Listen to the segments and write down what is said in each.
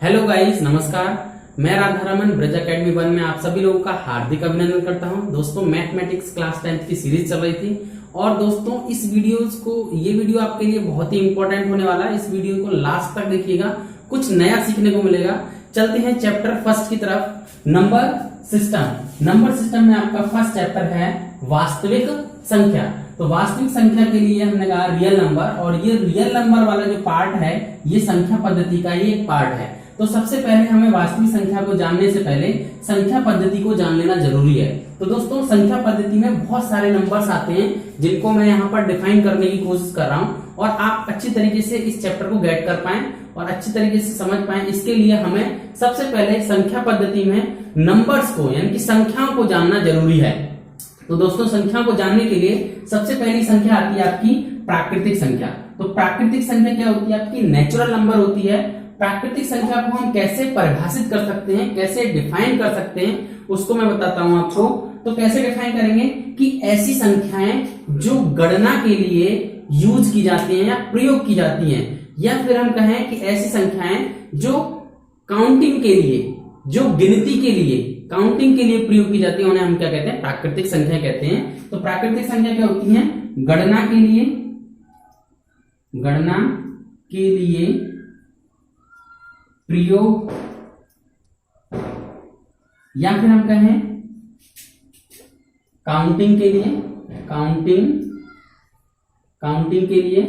Hello guys, नमस्कार। मैं Radharaman Braj academy 1 में आप सभी लोगों का हार्दिक अभिनंदन करता हूं। दोस्तों, मैथमेटिक्स क्लास 10th की सीरीज चल रही थी और दोस्तों ये वीडियो आपके लिए बहुत ही इंपॉर्टेंट होने वाला है। इस वीडियो को लास्ट तक देखिएगा, कुछ नया सीखने को मिलेगा। चलते हैं चैप्टर फर्स्ट की तरफ, नंबर सिस्टम। नंबर सिस्टम में आपका फर्स्ट चैप्टर है वास्तविक संख्या। तो वास्तविक संख्या के लिए हमने कहा रियल नंबर, और ये रियल नंबर वाला जो पार्ट है ये संख्या पद्धति का ही एक पार्ट है। तो सबसे पहले हमें वास्तविक संख्या को जानने से पहले संख्या पद्धति को जान लेना जरूरी है। तो दोस्तों, संख्या पद्धति में बहुत सारे नंबर्स आते हैं जिनको मैं यहाँ पर डिफाइन करने की कोशिश कर रहा हूँ, और आप अच्छी तरीके से इस चैप्टर को गेट कर पाएं और अच्छी तरीके से समझ पाएं। इसके लिए हमें सबसे पहले संख्या पद्धति में नंबर्स को यानी कि संख्याओं को जानना जरूरी है। तो दोस्तों, संख्या को जानने के लिए सबसे पहली संख्या आती है आपकी प्राकृतिक संख्या। तो प्राकृतिक संख्या क्या होती है? आपकी नेचुरल नंबर होती है। प्राकृतिक संख्या को हम कैसे परिभाषित कर सकते हैं, कैसे डिफाइन कर सकते हैं, उसको मैं बताता हूं आपको। तो कैसे डिफाइन करेंगे कि ऐसी संख्याएं जो गणना के लिए यूज की जाती हैं या प्रयोग की जाती हैं, या फिर हम कहें कि ऐसी संख्याएं जो काउंटिंग के लिए, जो गिनती के लिए, काउंटिंग के लिए प्रयोग की जाती है, उन्हें हम क्या कहते हैं? प्राकृतिक संख्या कहते हैं। तो प्राकृतिक संख्या क्या होती है? गणना के लिए प्रयोग, या फिर हम कहें काउंटिंग के लिए,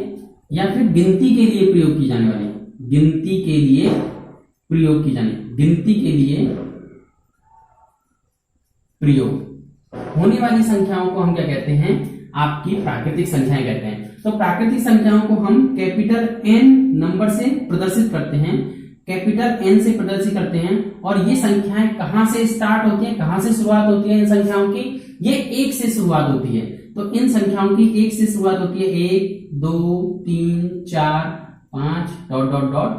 या फिर गिनती के लिए प्रयोग की जाने वाली, गिनती के लिए प्रयोग होने वाली संख्याओं को हम क्या कहते हैं? आपकी प्राकृतिक संख्याएं कहते हैं। तो प्राकृतिक संख्याओं को हम कैपिटल N नंबर से प्रदर्शित करते हैं, और ये संख्याएं कहां से स्टार्ट होती हैं, कहां से शुरुआत होती है इन संख्याओं की? ये 1 से शुरुआत होती है। तो इन संख्याओं की 1 से शुरुआत होती है। 1, 2, 3, 4, 5 डॉट डॉट डॉट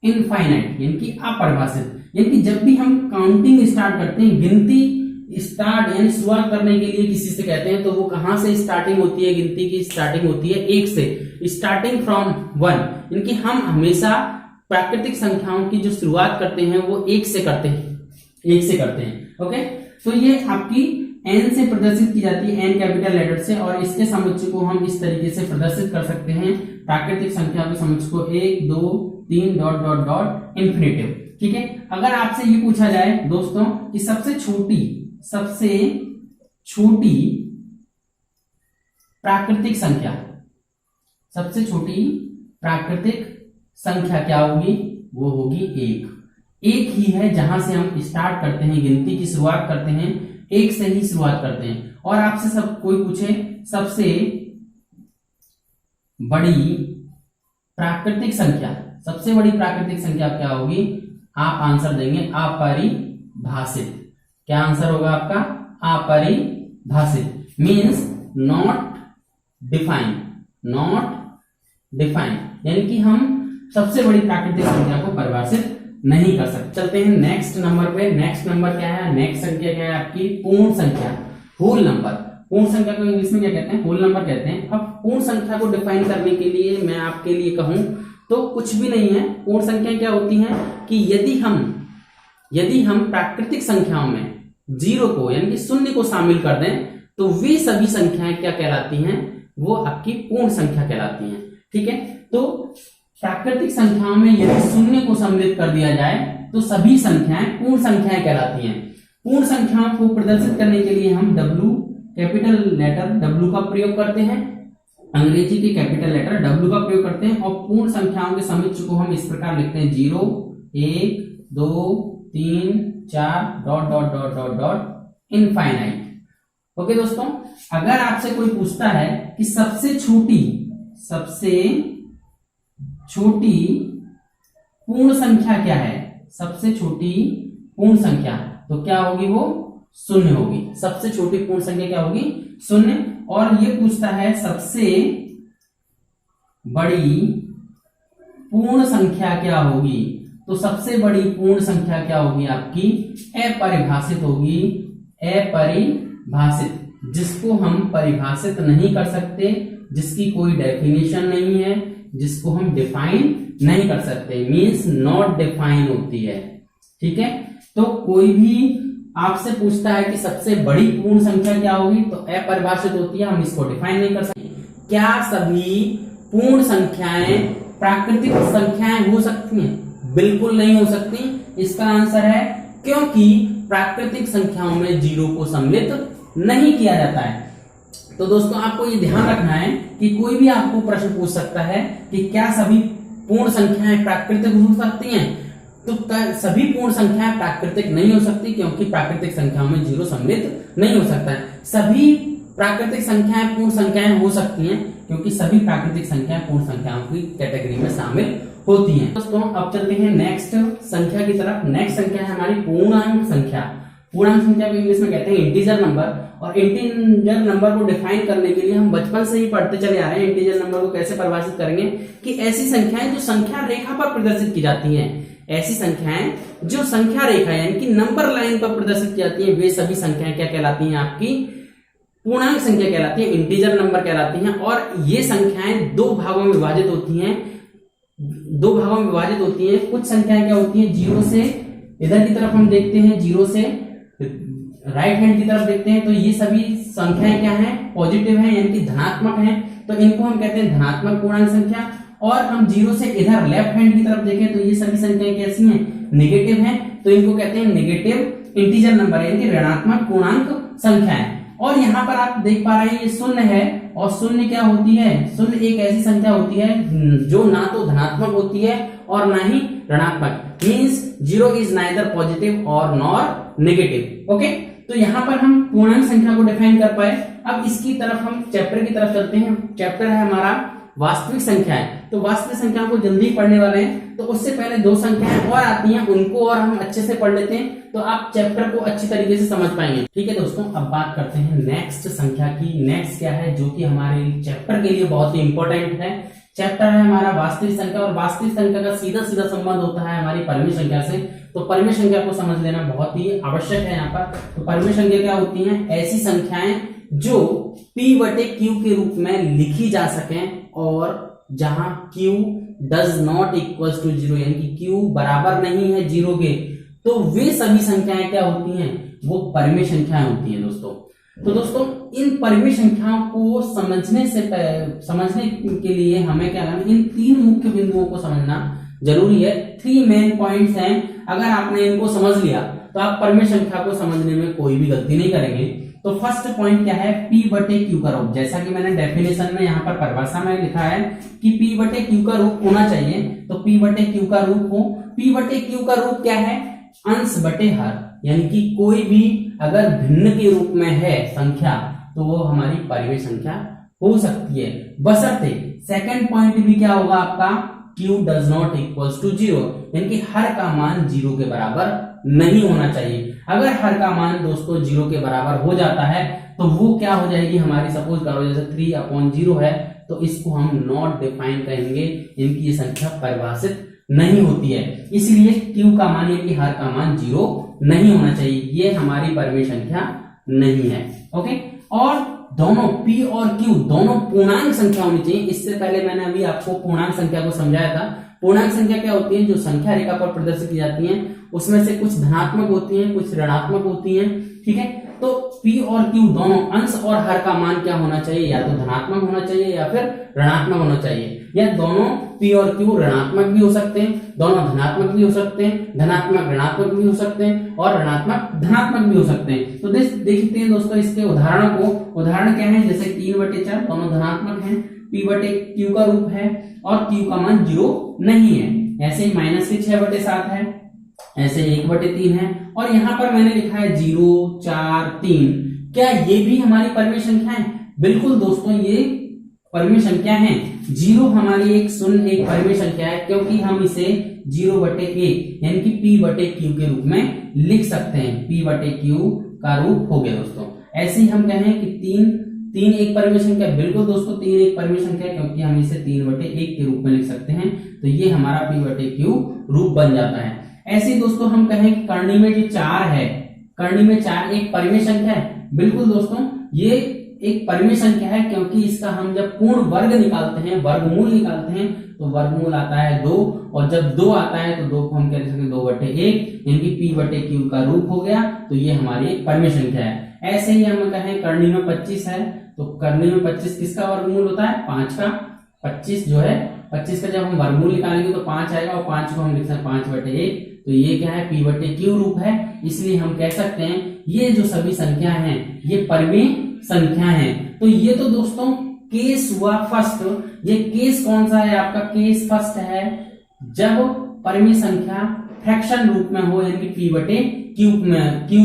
इनफाइनाइट, यानी कि अपरिभाषित। यानी कि जब भी हम काउंटिंग स्टार्ट करते हैं, गिनती स्टार्ट यानी शुरुआत करने के लिए किसी से कहते हैं, तो वो कहां से स्टार्टिंग होती है? गिनती की स्टार्टिंग होती है 1 से, स्टार्टिंग फ्रॉम 1। यानी कि हम हमेशा प्राकृतिक संख्याओं की जो शुरुआत करते हैं वो 1 से करते हैं। ओके, तो ये आपकी n से प्रदर्शित की जाती है, n कैपिटल लेटर से, और इसके समुच्चय को हम इस तरीके से प्रदर्शित कर सकते हैं। प्राकृतिक संख्या के समुच्चय को 1, 2, 3 डॉट डॉट डॉट इन्फिनिटिव। ठीक है, अगर आपसे ये पूछा जाए दोस्तों कि सबसे छोटी प्राकृतिक संख्या क्या होगी? वो होगी 1 ही है जहां से हम स्टार्ट करते हैं, गिनती की शुरुआत करते हैं, 1 से ही शुरुआत करते हैं। और आपसे कोई पूछे सबसे बड़ी प्राकृतिक संख्या क्या होगी? आप आंसर देंगे अपरिभाषित। क्या आंसर होगा आपका? अपरिभाषित मीन्स नॉट डिफाइन, यानी कि हम सबसे बड़ी प्राकृतिक संख्या को परिभाषित नहीं कर सकते। चलते हैं नेक्स्ट नंबर पे। नेक्स्ट नंबर क्या है? नेक्स्ट संख्या क्या है आपकी? पूर्ण संख्या, होल नंबर। पूर्ण संख्या को इंग्लिश में क्या कहते हैं? होल नंबर कहते हैं। अब पूर्ण संख्या को डिफाइन करने के लिए मैं आपके लिए कहूं तो कुछ भी नहीं है। पूर्ण संख्या क्या होती है कि यदि हम प्राकृतिक संख्याओं में 0 को यानी कि 0 को शामिल कर दें तो वे सभी संख्याएं क्या कहलाती हैं? वो आपकी पूर्ण संख्या कहलाती हैं। ठीक है, तो प्राकृतिक संख्याओं में यदि 0 को सम्मिलित कर दिया जाए तो सभी संख्याएं पूर्ण संख्याएं कहलाती हैं। पूर्ण संख्याओं को प्रदर्शित करने के लिए हम कैपिटल लेटर W का प्रयोग करते हैं, अंग्रेजी के कैपिटल लेटर W का प्रयोग करते हैं, और पूर्ण संख्याओं के समुच्चय को हम इस प्रकार लिखते हैं 0, 1, 2, 3, 4 dot dot dot dot dot infinite. Okay दोस्तों, अगर आपसे कोई पूछता है कि सबसे छोटी पूर्ण संख्या क्या है? सबसे छोटी पूर्ण संख्या तो क्या होगी? वो 0 होगी। सबसे छोटी पूर्ण संख्या क्या होगी? 0। और ये पूछता है सबसे बड़ी पूर्ण संख्या क्या होगी? तो सबसे बड़ी पूर्ण संख्या क्या होगी आपकी? अपरिभाषित होगी, अपरिभाषित, जिसको हम परिभाषित नहीं कर सकते, जिसकी कोई डेफिनेशन नहीं है, जिसको हम डिफाइन नहीं कर सकते, मीन्स नॉट डिफाइन होती है। ठीक है, तो कोई भी आपसे पूछता है कि सबसे बड़ी पूर्ण संख्या क्या होगी, तो अपरिभाषित होती है, हम इसको डिफाइन नहीं कर सकते। क्या सभी पूर्ण संख्याएं प्राकृतिक संख्याएं हो सकती हैं? बिल्कुल नहीं हो सकती। इसका आंसर है क्योंकि प्राकृतिक संख्याओं में जीरो को सम्मिलित नहीं किया जाता है। तो दोस्तों आपको ये ध्यान रखना है कि कोई भी आपको प्रश्न पूछ सकता है कि क्या सभी पूर्ण संख्याएं प्राकृतिक हो सकती हैं, तो सभी पूर्ण संख्याएं प्राकृतिक नहीं हो सकती, क्योंकि प्राकृतिक संख्याओं में जीरो सम्मिलित नहीं हो सकता है। सभी प्राकृतिक संख्याएं पूर्ण संख्याएं हो सकती हैं, क्योंकि सभी प्राकृतिक संख्याएं पूर्ण संख्याओं की कैटेगरी में शामिल होती हैं। दोस्तों अब चलते हैं नेक्स्ट संख्या की तरफ। नेक्स्ट संख्या है हमारी पूर्णांक संख्या। पूर्णांक संख्या को इंग्लिश में कहते हैं इंटीजर नंबर। और इंटीजर नंबर को डिफाइन करने के लिए हम बचपन से ही पढ़ते चले आ रहे हैं। इंटीजर नंबर को कैसे परिभाषित करेंगे कि ऐसी संख्याएं जो संख्या रेखा पर प्रदर्शित की जाती हैं, ऐसी संख्याएं जो संख्या रेखा यानी कि नंबर लाइन पर प्रदर्शित की जाती हैं, वे सभी संख्याएं क्या कहलाती हैं? आपकी पूर्णांक संख्या कहलाती है, इंटीजर नंबर कहलाती हैं। और ये संख्याएं दो भागों में विभाजित होती हैं। कुछ संख्याएं क्या होती हैं, जीरो से इधर की तरफ हम देखते हैं, जीरो से राइट हैंड की तरफ देखते हैं, तो ये सभी संख्याएं क्या हैं? पॉजिटिव हैं, यानी कि धनात्मक हैं, तो इनको हम कहते हैं धनात्मक पूर्णांक संख्या। और हम जीरो से इधर लेफ्ट हैंड की तरफ देखें तो ये सभी संख्याएं कैसी हैं? नेगेटिव हैं, तो इनको कहते हैं नेगेटिव इंटीजर नंबर, यानी कि ऋणात्मक पूर्णांक संख्याएं। और यहाँ पर आप देख पा रहे हैं ये शून्य है, और शून्य क्या होती है? शून्य एक ऐसी संख्या होती है जो ना तो धनात्मक होती है और ना ही ऋणात्मक, means zero is neither positive और नॉर नेगेटिव। ओके, तो यहाँ पर हम पूर्णांक संख्या को डिफाइन कर पाए। अब इसकी तरफ हम चैप्टर की तरफ चलते हैं। चैप्टर है हमारा वास्तविक संख्याएं। तो वास्तविक संख्याओं को जल्दी पढ़ने वाले हैं, तो उससे पहले दो संख्याएं और आती हैं, उनको और हम अच्छे से पढ़ लेते हैं, तो आप चैप्टर को अच्छी तरीके से समझ पाएंगे। ठीक है दोस्तों, अब बात करते हैं नेक्स्ट संख्या की। नेक्स्ट क्या है जो कि हमारे चैप्टर के लिए बहुत ही इंपॉर्टेंट है। चैप्टर है हमारा वास्तविक संख्या, और वास्तविक संख्या का सीधा सीधा संबंध होता है हमारी परिमेय संख्या से। तो परिमेय संख्या को समझ लेना बहुत ही आवश्यक है यहाँ पर। तो परिमेय संख्या क्या होती है? ऐसी संख्याएं जो P बटे Q के रूप में लिखी जा सकें, और जहां Q does not equal to zero, यानी कि Q बराबर नहीं है जीरो के, तो वे सभी संख्याएं क्या होती हैं? वो परिमेय संख्याएं होती हैं दोस्तों। तो दोस्तों इन परिमेय संख्याओं को समझने के लिए हमें क्या करना, इन तीन मुख्य बिंदुओं को समझना जरूरी है। 3 मेन पॉइंट्स हैं, अगर आपने इनको समझ लिया तो आप परिमेय संख्या को समझने में कोई भी गलती नहीं करेंगे। तो फर्स्ट पॉइंट क्या है? P बटे Q का रूप। जैसा कि मैंने डेफिनेशन में यहाँ पर परिभाषा में लिखा है कि P बटे Q का रूप होना चाहिए, तो P बटे Q का रूप हो। P बटे Q का रूप क्या है? अंश बटे हर, यानी कि कोई भी अगर भिन्न के रूप में है संख्या तो वो हमारी परिमेय संख्या हो सकती है, बशर्ते सेकंड पॉइंट भी क्या होगा आपका? Q does not equal to zero, यानी कि हर का मान जीरो के बराबर नहीं होना चाहिए। अगर हर का मान दोस्तों जीरो के बराबर हो जाता है तो वो क्या हो जाएगी हमारी? सपोज करो जैसे 3/0 है, तो इसको हम नॉट डिफाइन करेंगे, यानी कि ये संख्या परिभाषित नहीं होती है। इसलिए Q का मान यानी कि हर का मान जीरो नहीं होना चाहिए, ये हमारी परिमेय संख्या नहीं है। ओके, और दोनों P और Q दोनों पूर्णांक संख्या होनी चाहिए। इससे पहले मैंने अभी आपको पूर्णांक संख्या को समझाया था। पूर्णांक संख्या क्या होती है? जो संख्या रेखा पर प्रदर्शित की जाती हैं, उसमें से कुछ धनात्मक होती हैं, कुछ ऋणात्मक होती हैं। ठीक है, तो P और Q दोनों अंश और हर का मान क्या होना चाहिए? या तो धनात्मक होना चाहिए या फिर ऋणात्मक होना चाहिए, या दोनों P और Q ऋणात्मक भी हो सकते हैं, दोनों धनात्मक भी हो सकते हैं, धनात्मक ऋणात्मक भी हो सकते हैं, और ऋणात्मक धनात्मक भी हो सकते हैं। तो देखते हैं दोस्तों इसके उदाहरणों को। उदाहरण क्या है? जैसे 3/4 दोनों धनात्मक हैं, P बटे Q का रूप है और Q का मान जीरो नहीं है। ऐसे ही -6/7 है, ऐसे 1/3 है, और यहाँ पर मैंने लिखा है 0, 4, 3। क्या ये भी हमारी परिमेय संख्या है? बिल्कुल दोस्तों, ये परिमेय संख्या है। 0 हमारी एक परिमेय संख्या है, क्योंकि हम इसे 0/1 यानी कि P बटे Q के रूप में लिख सकते हैं। P बटे Q का रूप हो गया दोस्तों। ऐसे ही हम कहें कि 3 एक परिमेय संख्या, बिल्कुल दोस्तों 3 एक परिमेय संख्या, क्योंकि हम इसे 3/1 के रूप में लिख सकते हैं, तो ये हमारा P बटे Q रूप बन जाता है। ऐसे ही दोस्तों हम कहें कि करनी में जो 4 है, करनी में 4 एक परिमेय संख्या है। बिल्कुल दोस्तों, ये एक परिमेय संख्या है, क्योंकि इसका हम जब पूर्ण वर्ग निकालते हैं, वर्गमूल निकालते हैं, तो वर्गमूल आता है 2, और जब 2 आता है तो 2 को हम कह सकते हैं 2/1, यानी कि p/q का रूप हो गया। तो ये हमारी एक परिमेय संख्या है। ऐसे ही हम कहें करनी में 25 है, तो करनी में 25 किसका वर्गमूल होता है? 5 का। 25 जो है 25 का जब हम वर्गमूल निकालेंगे तो 5 आएगा, और 5 को हम लिख सकते हैं 5/1। तो ये क्या है? p/q रूप है। इसलिए हम कह सकते हैं ये जो सभी संख्या हैं ये परिमेय संख्या है। तो ये तो दोस्तों केस हुआ फर्स्ट। ये केस कौन सा है? आपका केस फर्स्ट है जब परिमेय संख्या फ्रैक्शन रूप में हो, यानी कि p/q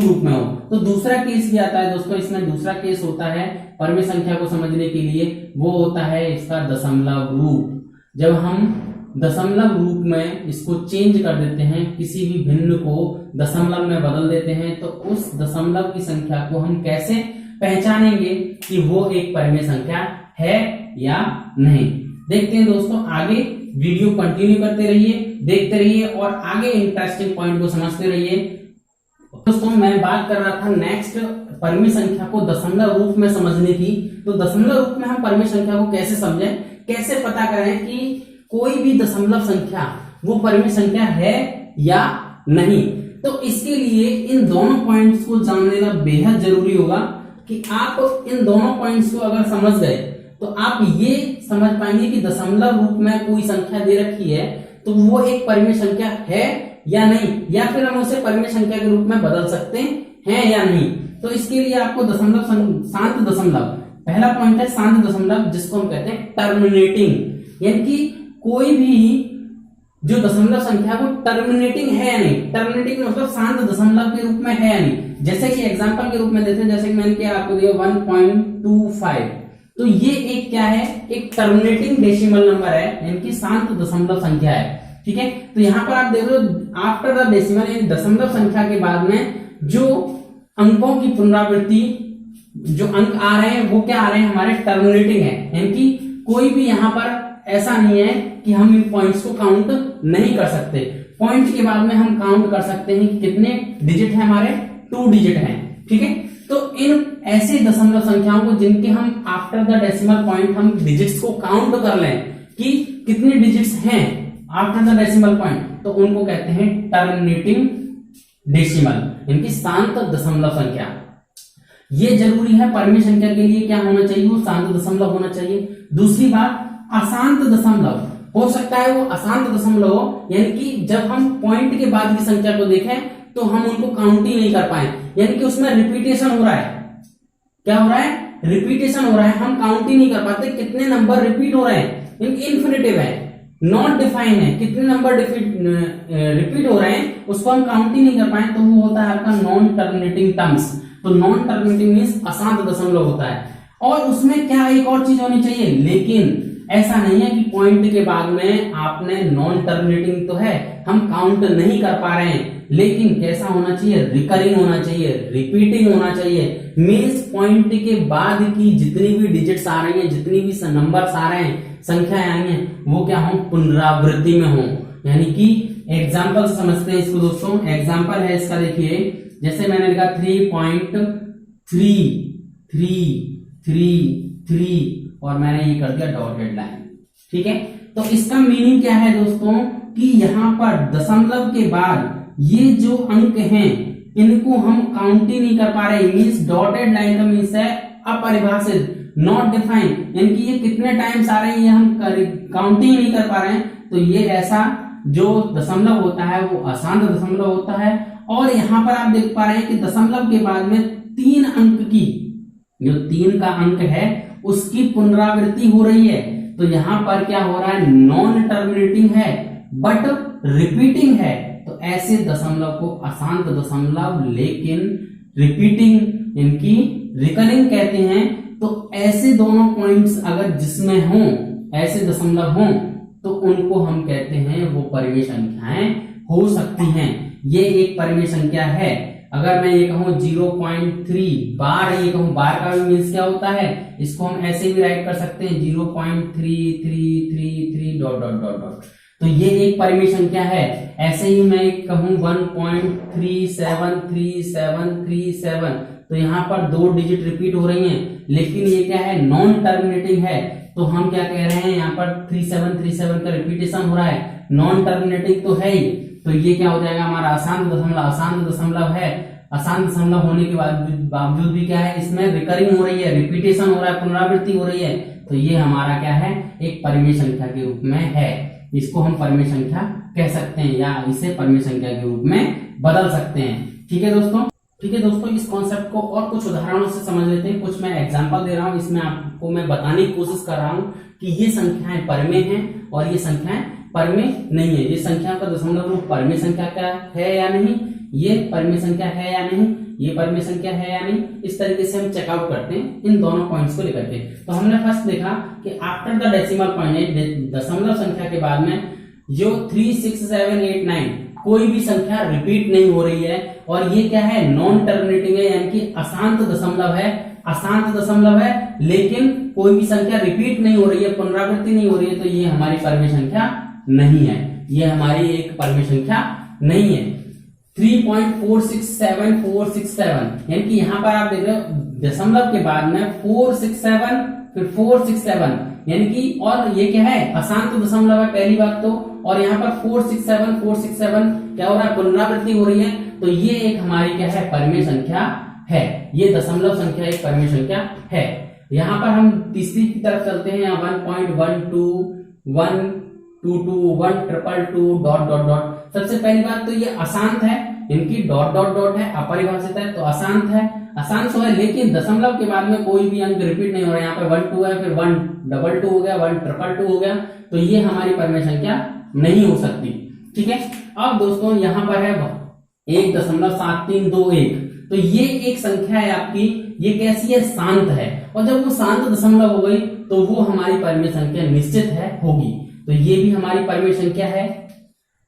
रूप में हो। तो दूसरा केस भी आता है दोस्तों। इसमें दूसरा केस होता है परिमेय संख्या को समझने के लिए, वो होता है इसका दशमलव रूप। जब हम दशमलव रूप में इसको चेंज कर देते हैं, किसी भी भिन्न को दशमलव में बदल देते हैं, तो उस दशमलव की संख्या को हम कैसे पहचानेंगे कि वो एक परिमेय संख्या है या नहीं? देखते हैं दोस्तों, आगे वीडियो कंटिन्यू करते रहिए, देखते रहिए और आगे इंटरेस्टिंग पॉइंट को समझते रहिए। दोस्तों मैं बात कर रहा था नेक्स्ट परिमेय संख्या को दशमलव रूप में समझने की। तो दशमलव रूप में हम परिमेय संख्या को कैसे समझें, कैसे पता करें कि कोई भी दशमलव संख्या वो परिमेय संख्या है या नहीं? तो इसके लिए इन दोनों पॉइंट्स को जान लेना बेहद जरूरी होगा कि आप इन दोनों पॉइंट्स को अगर समझ गए तो आप ये समझ पाएंगे कि दशमलव रूप में कोई संख्या दे रखी है तो वो एक परिमेय संख्या है या नहीं, या फिर हम उसे परिमेय संख्या के रूप में बदल सकते हैं या नहीं। तो इसके लिए आपको दशमलव, शांत दशमलव, पहला पॉइंट है शांत दशमलव, जिसको हम कहते हैं टर्मिनेटिंग, यानी कि कोई भी जो दशमलव संख्या वो टर्मिनेटिंग है या नहीं। टर्मिनेटिंग मतलब शांत दशमलव के रूप में है या नहीं। जैसे कि एग्जांपल के रूप में देते हैं, जैसे कि मैंने क्या आपको दिया 1.25, तो ये एक क्या है? एक टर्मिनेटिंग डेसिमल नंबर है, यानी कि शांत दशमलव संख्या है। ठीक है, तो यहाँ पर आप देख रहे हो आफ्टर द डेसिमल, यानी दशमलव संख्या के बाद में जो अंकों की पुनरावृत्ति, जो अंक आ रहे हैं वो क्या आ रहे हैं? हमारे टर्मिनेटिंग है, यानी कि कोई भी यहाँ पर ऐसा नहीं है कि हम इन पॉइंट्स को काउंट नहीं कर सकते। पॉइंट के बाद में हम काउंट कर सकते हैं कि कितने डिजिट है हमारे? 2 डिजिट हैं। ठीक है, तो इन ऐसे दशमलव संख्याओं को जिनके हम आफ्टर द डेसिमल पॉइंट हम डिजिट्स को काउंट कर लें कि कितने डिजिट्स हैं आफ्टर द डेसिमल पॉइंट, तो उनको कहते हैं टर्मिनेटिंग डेसिमल, यानी कि शांत दशमलव संख्या। ये जरूरी है परिमेय संख्या के लिए, क्या होना चाहिए? वो शांत दशमलव होना चाहिए। दूसरी बात, अशांत दशमलव हो सकता है वो अशांत दशमलव हो, यानी कि जब हम पॉइंट के बाद की संख्या को देखें तो हम उनको काउंट ही नहीं कर पाए, यानी कि उसमें रिपीटेशन हो रहा है। क्या हो रहा है? रिपीटेशन हो रहा है, हम काउंट ही नहीं कर पाते कितने नंबर रिपीट हो रहे हैं। यानी इन्फिनिटिव है, नॉट डिफाइन है, कितने नंबर रिपीट हो रहे हैं उसको हम काउंट ही नहीं कर पाए, तो वो होता है आपका नॉन टर्मिनेटिंग टर्म्स। तो नॉन टर्मिनेटिंग मींस अशांत दशमलव होता है। और उसमें क्या एक और चीज होनी चाहिए, लेकिन ऐसा नहीं है कि पॉइंट के बाद में आपने नॉन टर्मिनेटिंग तो है, हम काउंट नहीं कर पा रहे हैं, लेकिन कैसा होना चाहिए? रिकरिंग होना चाहिए, रिपीटिंग होना चाहिए। मींस पॉइंट के बाद की जितनी भी डिजिट्स आ रही हैं, जितनी भी नंबर्स आ रहे हैं, संख्याएं आई हैं, वो क्या हो? पुनरावृत्ति में हो। यानी कि एग्जाम्पल समझते हैं इसको दोस्तों। एग्जाम्पल है इसका, देखिए जैसे मैंने लिखा 3.333 और मैंने ये कर दिया डॉटेड लाइन। ठीक है, तो इसका मीनिंग क्या है दोस्तों कि यहाँ पर दशमलव के बाद ये जो अंक हैं इनको हम काउंट ही नहीं कर पा रहे। मींस डॉटेड लाइन का मींस है अपरिभाषित, नॉट डिफाइन, यानी कि ये कितने टाइम्स आ रहे हैं ये हम काउंट ही नहीं कर पा रहे हैं। तो ये ऐसा जो दशमलव होता है वो अशांत दशमलव होता है। और यहाँ पर आप देख पा रहे हैं कि दशमलव के बाद में 3 अंक की, जो 3 का अंक है उसकी पुनरावृत्ति हो रही है। तो यहाँ पर क्या हो रहा है? नॉन टर्मिनेटिंग है बट रिपीटिंग है। तो ऐसे दशमलव को अशांत दशमलव लेकिन रिपीटिंग इनकी रिकरिंग कहते हैं। तो ऐसे दोनों पॉइंट्स अगर जिसमें हों, ऐसे दशमलव हों, तो उनको हम कहते हैं वो परिमेय संख्याएं हो सकती हैं। ये एक परिमेय संख्या है। अगर मैं ये कहूं 0.3 बार, ये कहूं बार का भी मीन्स क्या होता है, इसको हम ऐसे भी राइट कर सकते हैं 0.3333 डॉट डॉट डॉट डॉट। तो ये एक परिमेय संख्या है। ऐसे ही मैं कहूं 1.373737, तो यहाँ पर 2 डिजिट रिपीट हो रही हैं, लेकिन ये क्या है? नॉन टर्मिनेटिंग है। तो हम क्या कह रहे हैं, यहाँ पर 3737 का रिपीटेशन हो रहा है, नॉन टर्मिनेटिंग तो है ही, तो ये क्या हो जाएगा हमारा अशांत दशमलव है। अशांत दशमलव होने के बावजूद भी क्या है, इसमें रिकरिंग हो रही है, रिपीटेशन हो रहा है, पुनरावृत्ति हो रही है, तो ये हमारा क्या है, एक परिमेय संख्या के रूप में है। इसको हम परिमेय संख्या कह सकते हैं या इसे परिमेय संख्या के रूप में बदल सकते हैं। ठीक है दोस्तों, इस कॉन्सेप्ट को और कुछ उदाहरणों से समझ लेते हैं। कुछ मैं एग्जांपल दे रहा हूं, इसमें आपको मैं बताने की कोशिश कर रहा हूं कि ये संख्याएं परिमेय हैं और ये संख्याएं परिमेय नहीं है। ये संख्या का दशमलव रूप परिमेय संख्या का है या नहीं, ये परिमेय संख्या है या नहीं, ये परिमेय संख्या है या नहीं, इस तरीके से हम चेकआउट करते हैं इन दोनों पॉइंट्स को लेकर के। तो हमने फर्स्ट देखा कि आफ्टर द डेसिमल पॉइंट, दशमलव संख्या के बाद में जो 3, 6, 7, 8, 9 कोई भी संख्या रिपीट नहीं हो रही है और ये क्या है, नॉन टर्मिनेटिंग है, यानी कि अशांत दशमलव है, लेकिन कोई भी संख्या रिपीट नहीं हो रही है, पुनरावृत्ति नहीं हो रही है, तो ये हमारी परिमेय संख्या नहीं है, ये हमारी एक परिमेय संख्या नहीं है। 3.467467 यानी कि यहाँ पर आप देख रहे हो दशमलव के बाद में 467 फिर 467 यानी कि, और ये क्या है, अशांत दशमलव है पहली बात तो, और यहाँ पर 467 क्या हो रहा है, पुनरावृत्ति हो रही है, तो ये एक हमारी क्या है, परिमेय संख्या है। ये दशमलव संख्या एक परिमेय संख्या है। यहाँ पर हम तीसरी की तरफ चलते हैं, 1.12 122 122 ... सबसे पहली बात तो ये अशांत है, इनकी ... है, अपरिभाषित है, तो अशांत है, अशांत है, लेकिन दशमलव के बाद में कोई भी अंक रिपीट नहीं हो रहा है। यहाँ पे 1 2 है, फिर 1 2 हो गया, 1 2 हो गया, तो ये हमारी परिमेय संख्या नहीं हो सकती। ठीक है, अब दोस्तों यहाँ पर है 1.7321, तो ये एक संख्या है आपकी, ये कैसी है, शांत है, और जब वो शांत दशमलव हो गई तो वो हमारी परिमेय संख्या निश्चित है होगी, तो ये भी हमारी परिमेय संख्या है,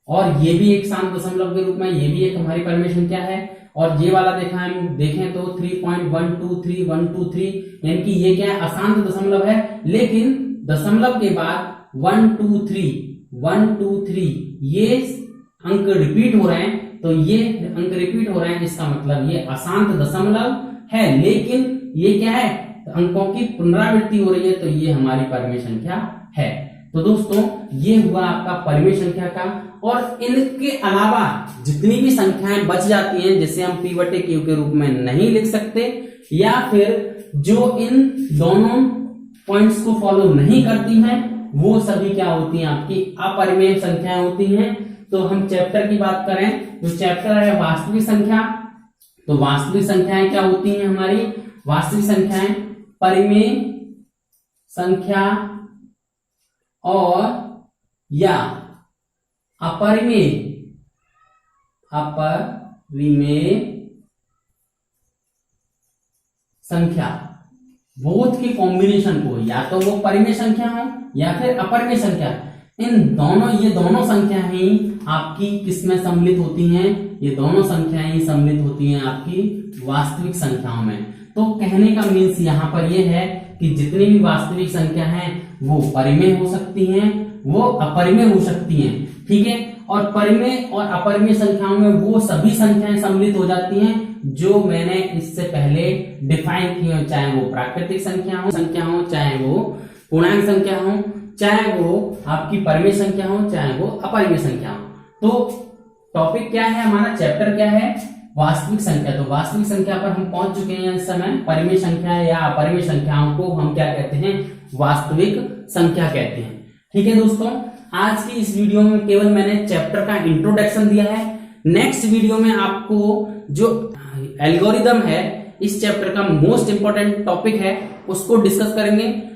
और ये भी एक शांत दशमलव के रूप में, ये भी एक हमारी परिमेय संख्या है। और ये वाला देखें तो 3.123123 यानी कि ये क्या है, अशांत दशमलव है, लेकिन दशमलव के बाद 1 2 3 ये अंक रिपीट हो रहे हैं, तो ये अंक रिपीट हो रहे हैं, इसका मतलब ये अशांत दशमलव है, लेकिन ये क्या है, अंकों की पुनरावृत्ति हो रही है, तो ये हमारी परिमेय संख्या है। तो दोस्तों ये हुआ आपका परिमेय संख्या का, और इनके अलावा जितनी भी संख्याएं बच जाती हैं जिसे हम P/Q के रूप में नहीं लिख सकते, या फिर जो इन दोनों पॉइंट्स को फॉलो नहीं करती हैं, वो सभी क्या होती हैं, आपकी अपरिमेय संख्याएं होती हैं। तो हम चैप्टर की बात करें, जो चैप्टर है वास्तविक संख्या, तो वास्तविक संख्याएं क्या होती हैं हमारी, वास्तविक संख्याएं परिमेय संख्या और या अपरिमेय संख्या, बोथ के कॉम्बिनेशन को, या तो वो परिमेय संख्या हो या फिर अपरिमेय संख्या, ये दोनों संख्या ही आपकी किसमें सम्मिलित होती हैं, ये दोनों संख्याएं ही सम्मिलित होती हैं आपकी वास्तविक संख्याओं में। तो कहने का मीन्स यहाँ पर ये है कि जितनी भी वास्तविक संख्या हैं वो परिमेय हो सकती हैं, वो अपरिमेय हो सकती हैं। ठीक है, और परिमेय और अपरिमेय संख्याओं में वो सभी संख्याएं सम्मिलित हो जाती हैं जो मैंने इससे पहले डिफाइन की हो, चाहे वो प्राकृतिक संख्या हो, चाहे वो पूर्णांक संख्या हो, चाहे वो आपकी परिमेय संख्या हो, चाहे वो अपरिमेय संख्या हो। तो टॉपिक क्या है हमारा, चैप्टर क्या है, वास्तविक संख्या। तो वास्तविक संख्या पर हम पहुंच चुके हैं इस समय। परिमेय संख्या या अपरिमेय संख्याओं को हम क्या कहते हैं, वास्तविक संख्या कहते हैं। ठीक है दोस्तों, आज की इस वीडियो में केवल मैंने चैप्टर का इंट्रोडक्शन दिया है। नेक्स्ट वीडियो में आपको जो एल्गोरिदम है, इस चैप्टर का मोस्ट इंपोर्टेंट टॉपिक है, उसको डिस्कस करेंगे।